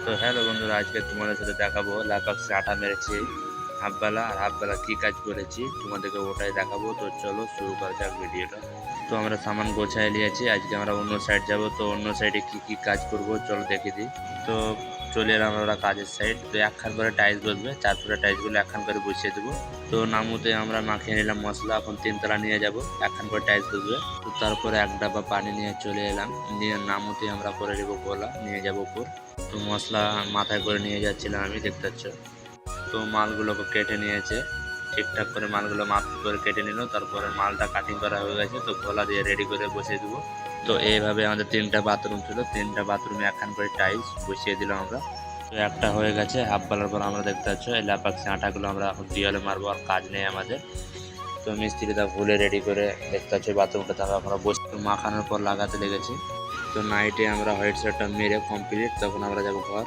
তো হ্যালো বন্ধুরা, আজকে তোমাদের সাথে দেখাবো ল্যাপটপে আটা মেরেছি হাফবেলা, আর হাফবেলা কী কাজ করেছি তোমাদেরকে ওটাই দেখাবো। তো চলো শুরু করা যাক ভিডিওটা। তো আমরা সামান গোছায় নিয়েছি, আজকে আমরা অন্য সাইড যাব। তো অন্য সাইডে কি কাজ করব চলো দেখে দিই। তো চলে এলাম আমরা কাজের সাইড। তো একখান করে টাইলস বসবে, তারপরে টাইলসগুলো একখান করে বসিয়ে দেবো। তো নামুতে আমরা মাখিয়ে নিলাম মশলা, এখন তিনতলা নিয়ে যাব, একখান করে টাইলস বসবে। তো তারপরে এক ডাব্বা পানি নিয়ে চলে এলাম, নিয়ে নামুতে আমরা করে দেবো গোলা, নিয়ে যাবো উপর। তো মশলা মাথায় করে নিয়ে যাচ্ছিলাম আমি, দেখতে পাচ্ছ। তো মালগুলোকে কেটে নিয়েছে, ঠিকঠাক করে মালগুলো মাপ করে কেটে নিল। তারপরে মালটা কাটিং করা হয়ে গেছে, তো গোলা দিয়ে রেডি করে বসিয়ে দেবো। তো এইভাবে আমাদের তিনটা বাথরুম ছিল, তিনটা বাথরুমে একখান করে টাইলস বসিয়ে দিলাম আমরা। তো একটা হয়ে গেছে হাফ বেলার পর। আমরা দেখতে পাচ্ছ এই ল্যাপাক্সি আটাগুলো আমরা এখন দেওয়ালে মারবো, আর কাজ নেই আমাদের। তো মিস্ত্রিটা ভুলে রেডি করে দেখতে পাচ্ছ বাথরুমটা তাকে আমরা বসে মাখানোর পর লাগাতে লেগেছি। তো নাইটে আমরা হোয়াইট শার্টটা মেরে কমপ্লিট, তখন আমরা যাবো ঘর।